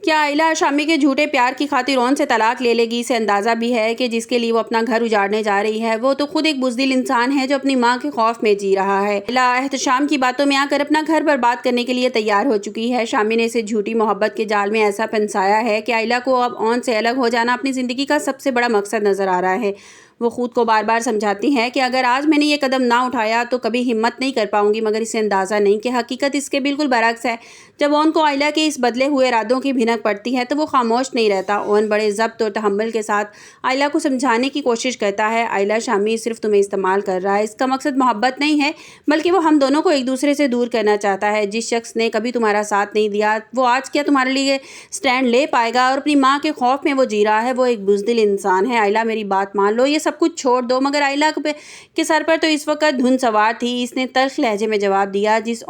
کیا آئلہ شامی کے جھوٹے پیار کی خاطر اون سے طلاق لے گی؟ اسے اندازہ بھی ہے کہ جس کے لیے وہ اپنا گھر اجاڑنے جا رہی ہے وہ تو خود ایک بزدل انسان ہے جو اپنی ماں کے خوف میں جی رہا ہے۔ آئلہ احتشام کی باتوں میں آ کر اپنا گھر برباد کرنے کے لیے تیار ہو چکی ہے۔ شامی نے اسے جھوٹی محبت کے جال میں ایسا پھنسایا ہے کہ آئلہ کو اب اون سے الگ ہو جانا اپنی زندگی کا سب سے بڑا مقصد نظر آ رہا ہے۔ وہ خود کو بار بار سمجھاتی ہے کہ اگر آج میں نے یہ قدم نہ اٹھایا تو کبھی ہمت نہیں کر پاؤں گی، مگر اسے اندازہ نہیں کہ حقیقت اس کے بالکل برعکس ہے۔ جب اون کو آئلہ کے اس بدلے ہوئے ارادوں کی بھنک پڑتی ہے تو وہ خاموش نہیں رہتا۔ اون بڑے ضبط اور تحمل کے ساتھ آئلہ کو سمجھانے کی کوشش کرتا ہے، آئلہ شامی صرف تمہیں استعمال کر رہا ہے، اس کا مقصد محبت نہیں ہے بلکہ وہ ہم دونوں کو ایک دوسرے سے دور کرنا چاہتا ہے۔ جس شخص نے کبھی تمہارا ساتھ نہیں دیا وہ آج کیا تمہارے لیے سٹینڈ لے پائے گا؟ اور اپنی ماں کے خوف میں وہ جی رہا ہے، وہ ایک بزدل انسان ہے۔ آئلہ میری بات مان لو، یہ سب کچھ چھوڑ دو۔ مگر آئلہ کے سر پر تو اس وقت دھند سوار تھی۔ اس نے تلخ لہجے میں جواب دیا، جس نے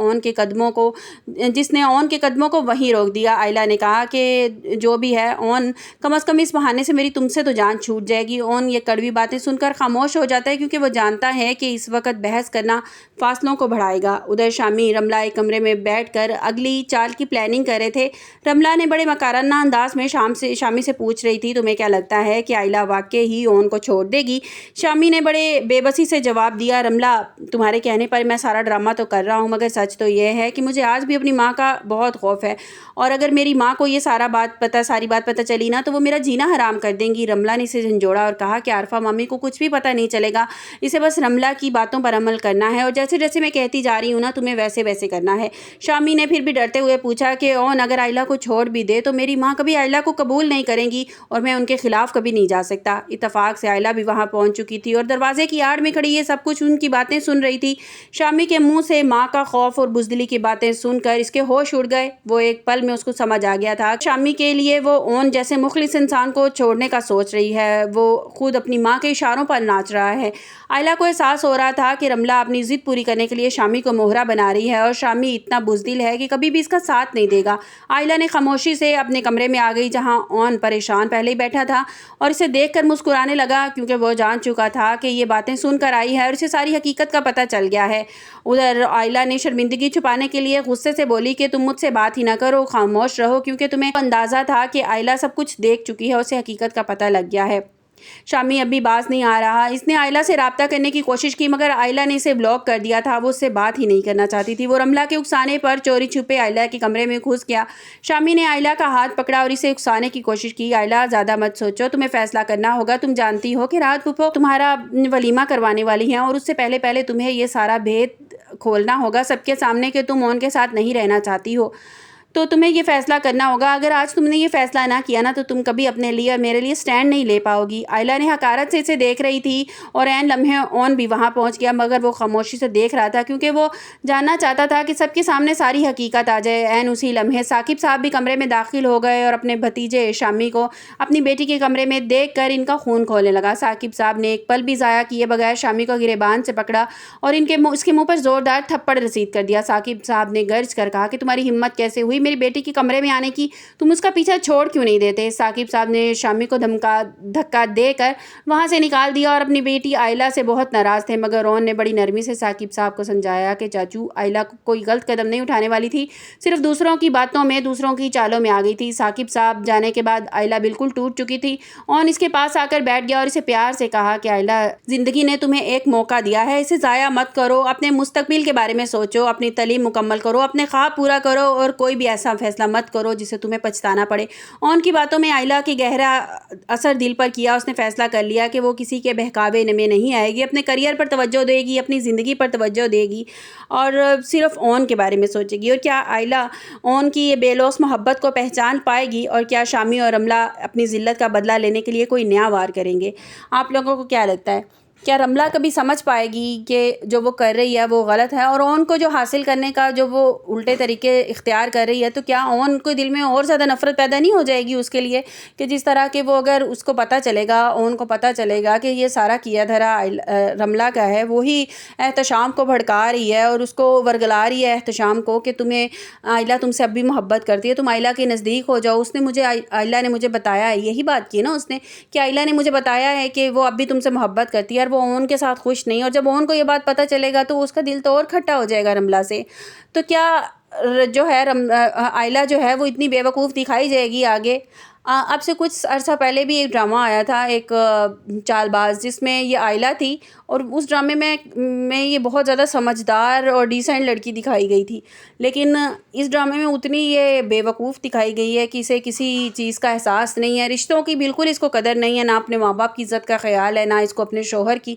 اون کے قدموں کو وہیں روک دیا۔ آئلہ نے کہا کہ جو بھی ہے اون، کم از کم اس بہانے سے میری تم سے تو جان چھوٹ جائے گی۔ اون یہ کڑوی باتیں سن کر خاموش ہو جاتا ہے کیونکہ وہ جانتا ہے کہ اس وقت بحث کرنا فاصلوں کو بڑھائے گا۔ ادھر شامی رملہ ایک کمرے میں بیٹھ کر اگلی چال کی پلاننگ کر رہے تھے۔ رملہ نے بڑے مکارانہ انداز میں شامی سے پوچھ رہی تھی، تمہیں کیا لگتا ہے کہ آئلہ واقعی ہی اون کو چھوڑ دے گی؟ شامی نے بڑے بے بسی سے جواب دیا، رملہ تمہارے کہنے پر میں سارا ڈرامہ تو کر رہا ہوں، مگر سچ تو یہ ہے کہ مجھے آج بھی اپنی ماں کا بہت خوف ہے، اور اگر میری ماں کو یہ ساری بات پتہ چلی نا تو وہ میرا جینا حرام کر دیں گی۔ رملہ نے اسے جھنجھوڑا اور کہا کہ عارفہ مامی کو کچھ بھی پتہ نہیں چلے گا، اسے بس رملہ کی باتوں پر عمل کرنا ہے، اور جیسے جیسے میں کہتی جا رہی ہوں نا تمہیں ویسے ویسے کرنا ہے۔ شامی نے پھر بھی ڈرتے ہوئے پوچھا کہ اون اگر آئلہ کو چھوڑ بھی دے تو میری ماں کبھی آئلہ کو قبول نہیں کریں گی اور میں ان کے خلاف کبھی نہیں جا سکتا۔ اتفاق سے آئلہ بھی وہاں پہنچ چکی تھی اور دروازے کی آڑ میں کھڑی یہ سب کچھ ان کی باتیں سن رہی تھی۔ شامی کے منہ سے ماں کا خوف اور بزدلی کی باتیں سن کر اس کے ہوش اڑ گئے۔ وہ ایک پل میں اس کو سمجھ آ گیا تھا شامی کے لیے وہ اون جیسے مخلص انسان کو چھوڑنے کا سوچ رہی ہے، وہ خود اپنی ماں کے اشاروں پر ناچ رہا ہے۔ آئلہ کو احساس ہو رہا تھا کہ رملہ اپنی ضد پوری کرنے کے لیے شامی کو مہرہ بنا رہی ہے، اور شامی اتنا بزدل ہے کہ کبھی بھی اس کا ساتھ نہیں دے گا۔ آئلہ نے خاموشی سے اپنے کمرے میں آ گئی جہاں اون پریشان پہلے ہی بیٹھا تھا، اور اسے دیکھ کر مسکرانے لگا کیونکہ وہ جان چکا تھا کہ یہ باتیں سن کر آئی ہے اور اسے ساری حقیقت کا پتہ چل گیا ہے۔ ادھر آئلہ نے شرمندگی چھپانے کے لیے غصے سے بولی کہ تم مجھ سے بات ہی نہ کرو، خاموش رہو، کیونکہ تمہیں اندازہ تھا کہ آئلہ سب کچھ دیکھ چکی ہے، اسے حقیقت کا پتہ لگ گیا ہے۔ شامی اب بھی باز نہیں آ رہا۔ اس نے آئلہ سے رابطہ کرنے کی کوشش کی مگر آئلہ نے اسے بلاک کر دیا تھا، وہ اس سے بات ہی نہیں کرنا چاہتی تھی۔ وہ رملہ کے اکسانے پر چوری چھپے آئلہ کے کمرے میں گھس گیا۔ شامی نے آئلہ کا ہاتھ پکڑا اور اسے اکسانے کی کوشش کی۔ آئلہ زیادہ مت سوچو، تمہیں فیصلہ کرنا ہوگا، تم جانتی ہو کہ رات پھپھو تمہارا ولیمہ کروانے والی ہیں اور اس سے پہلے تمہیں یہ سارا بھید کھولنا ہوگا سب کے سامنے کہ تم اون کے ساتھ نہیں رہنا چاہتی ہو، تو تمہیں یہ فیصلہ کرنا ہوگا۔ اگر آج تم نے یہ فیصلہ نہ کیا نا تو تم کبھی اپنے لیے اور میرے لیے سٹینڈ نہیں لے پاؤ گی۔ آئلہ نے حقارت سے اسے دیکھ رہی تھی اور عین لمحے اون بھی وہاں پہنچ گیا، مگر وہ خاموشی سے دیکھ رہا تھا کیونکہ وہ جاننا چاہتا تھا کہ سب کے سامنے ساری حقیقت آ جائے۔ عین اسی لمحے ثاقب صاحب بھی کمرے میں داخل ہو گئے اور اپنے بھتیجے شامی کو اپنی بیٹی کے کمرے میں دیکھ کر ان کا خون کھولنے لگا۔ ثاقب صاحب نے ایک پل بھی ضائع کیے بغیر شامی کو گریبان سے پکڑا اور اس کے منہ پر زوردار تھپڑ رسید کر دیا۔ ثاقب صاحب نے گرج کر کہا کہ تمہاری ہمت کیسے ہوئی میری بیٹی کے کمرے میں آنے کی؟ تم اس کا پیچھا چھوڑ کیوں نہیں دیتے؟ ثاقب صاحب نے شامی کو دھکا دے کر وہاں سے نکال دیا اور اپنی بیٹی آئلہ سے بہت ناراض تھے، مگر اون نے بڑی نرمی سے ثاقب صاحب کو سمجھایا کہ چاچو آئلہ کوئی غلط قدم نہیں اٹھانے والی تھی، صرف دوسروں کی باتوں میں دوسروں کی چالوں میں آ گئی تھی۔ ثاقب صاحب جانے کے بعد آئلہ بالکل ٹوٹ چکی تھی۔ اون اس کے پاس آ کر بیٹھ گیا اور اسے پیار سے کہا کہ آئلہ زندگی نے تمہیں ایک موقع دیا ہے، اسے ضائع مت کرو، اپنے مستقبل کے بارے میں سوچو، اپنی تعلیم مکمل کرو، اپنے خواب پورا کرو اور کوئی بھی ایسا فیصلہ مت کرو جسے تمہیں پچھتانا پڑے۔ اون کی باتوں میں آئلہ کی گہرا اثر دل پر کیا۔ اس نے فیصلہ کر لیا کہ وہ کسی کے بہکاوے میں نہیں آئے گی، اپنے کریئر پر توجہ دے گی، اپنی زندگی پر توجہ دے گی اور صرف اون کے بارے میں سوچے گی۔ اور کیا آئلہ اون کی یہ بے لوث محبت کو پہچان پائے گی؟ اور کیا شامی اور رملہ اپنی ذلت کا بدلہ لینے کے لیے کوئی نیا وار کریں گے؟ آپ لوگوں کو کیا لگتا ہے؟ کیا رملہ کبھی سمجھ پائے گی کہ جو وہ کر رہی ہے وہ غلط ہے، اور اون کو جو حاصل کرنے کا جو وہ الٹے طریقے اختیار کر رہی ہے، تو کیا اون کو دل میں اور زیادہ نفرت پیدا نہیں ہو جائے گی اس کے لیے کہ جس طرح کہ وہ اگر اس کو پتہ چلے گا، اون کو پتہ چلے گا کہ یہ سارا کیا دھرا رملہ کا ہے، وہی احتشام کو بھڑکا رہی ہے اور اس کو ورگلا رہی ہے احتشام کو کہ تمہیں آئلہ تم سے اب بھی محبت کرتی ہے، تم آئلہ کے نزدیک ہو جاؤ۔ آئلہ نے مجھے بتایا ہے، یہی بات کی نا اس نے کہ آئلہ نے مجھے بتایا ہے کہ وہ اب بھی تم سے محبت کرتی ہے اور وہ اون کے ساتھ خوش نہیں، اور جب اون کو یہ بات پتہ چلے گا تو اس کا دل تو اور کھٹا ہو جائے گا رملہ سے۔ تو کیا جو ہے آئلہ جو ہے وہ اتنی بیوقوف دکھائی جائے گی آگے۔ اب سے کچھ عرصہ پہلے بھی ایک ڈرامہ آیا تھا، ایک چال باز، جس میں یہ آئلہ تھی، اور اس ڈرامے میں یہ بہت زیادہ سمجھدار اور ڈیسنٹ لڑکی دکھائی گئی تھی، لیکن اس ڈرامے میں اتنی یہ بیوقوف دکھائی گئی ہے کہ اسے کسی چیز کا احساس نہیں ہے، رشتوں کی بالکل اس کو قدر نہیں ہے، نہ اپنے ماں باپ کی عزت کا خیال ہے، نہ اس کو اپنے شوہر کی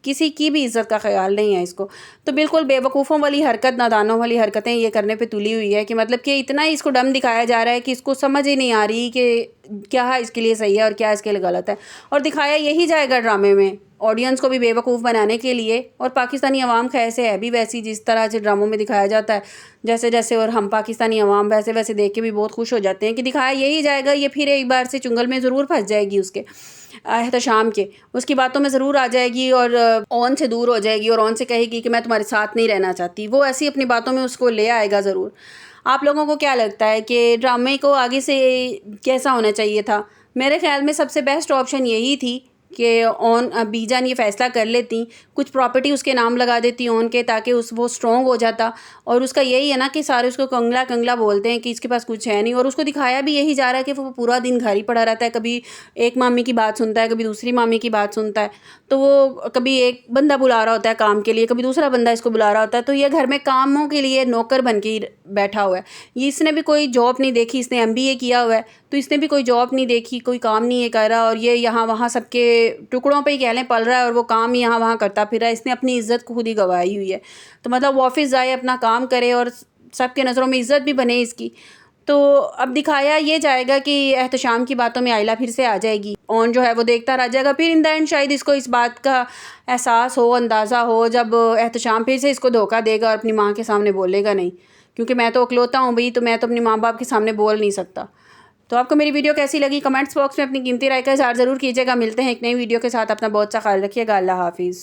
کسی کی بھی عزت کا خیال نہیں ہے اس کو۔ تو بالکل بیوقوفوں والی حرکت، نادانوں والی حرکتیں یہ کرنے پہ تلی ہوئی ہے کہ مطلب کہ اتنا ہی اس کو ڈم دکھایا جا رہا ہے کہ اس کو سمجھ ہی نہیں آ رہی کہ کیا اس کے لیے صحیح ہے اور کیا اس کے لیے غلط ہے، اور دکھایا یہی جائے گا ڈرامے میں آڈینس کو بھی بیوقوف بنانے کے لیے، اور پاکستانی عوام خیر سے ہے بھی ویسی جس طرح سے ڈراموں میں دکھایا جاتا ہے جیسے جیسے، اور ہم پاکستانی عوام ویسے ویسے دیکھ کے بھی بہت خوش ہو جاتے ہیں کہ دکھایا یہی جائے گا، یہ پھر ایک بار سے چنگل میں ضرور پھنس جائے گی اس کے احتشام کے، اس کی باتوں میں ضرور آ جائے گی اور اون سے دور ہو جائے گی، اور اون سے کہے گی کہ میں تمہارے ساتھ نہیں رہنا چاہتی، وہ ایسی اپنی باتوں میں اس کو لے آئے گا ضرور۔ آپ لوگوں کو کیا لگتا ہے کہ ڈرامے کو آگے سے کیسا ہونا چاہیے تھا؟ میرے خیال میں سب سے بیسٹ آپشن یہی تھی کہ بی جان یہ فیصلہ کر لیتی، کچھ پراپرٹی اس کے نام لگا دیتی اون کے، تاکہ وہ اسٹرانگ ہو جاتا، اور اس کا یہی ہے نا کہ سارے اس کو کنگلا کنگلا بولتے ہیں کہ اس کے پاس کچھ ہے نہیں، اور اس کو دکھایا بھی یہی جا رہا ہے کہ وہ پورا دن گھر ہی پڑا رہتا ہے، کبھی ایک مامی کی بات سنتا ہے، کبھی دوسری مامی کی بات سنتا ہے، تو وہ کبھی ایک بندہ بلا رہا ہوتا ہے کام کے لیے، کبھی دوسرا بندہ اس کو بلا رہا ہوتا ہے، تو یہ گھر میں کاموں کے لیے نوکر بن کے بیٹھا ہوا ہے۔ اس نے بھی کوئی جاب نہیں دیکھی، اس نے MBA کیا ہوا ہے، تو اس نے بھی کوئی جاب نہیں دیکھی، کوئی کام نہیں یہ کر رہا، اور یہ یہاں وہاں سب کے ٹکڑوں پہ ہی کہہ لیں پل رہا ہے، اور وہ کام یہاں وہاں کرتا پھر رہا ہے، اس نے اپنی عزت کو خود ہی گنوائی ہوئی ہے۔ تو مطلب وہ آفس جائے، اپنا کام کرے، اور سب کے نظروں میں عزت بھی بنے اس کی۔ تو اب دکھایا یہ جائے گا کہ احتشام کی باتوں میں آئلہ پھر سے آ جائے گی، اون جو ہے وہ دیکھتا رہ جائے گا، پھر ان دا اینڈ شاید اس کو اس بات کا احساس ہو، اندازہ ہو، جب احتشام پھر سے اس کو دھوکہ دے گا اور اپنی ماں کے سامنے بولے گا نہیں، کیونکہ میں تو اکلوتا ہوں بھئی، تو میں تو اپنی ماں باپ کے سامنے بول نہیں سکتا۔ تو آپ کو میری ویڈیو کیسی لگی کمنٹس باکس میں اپنی قیمتی رائے کا اظہار ضرور کیجیے گا۔ ملتے ہیں ایک نئی ویڈیو کے ساتھ، اپنا بہت سا خیال رکھیے گا۔ اللہ حافظ۔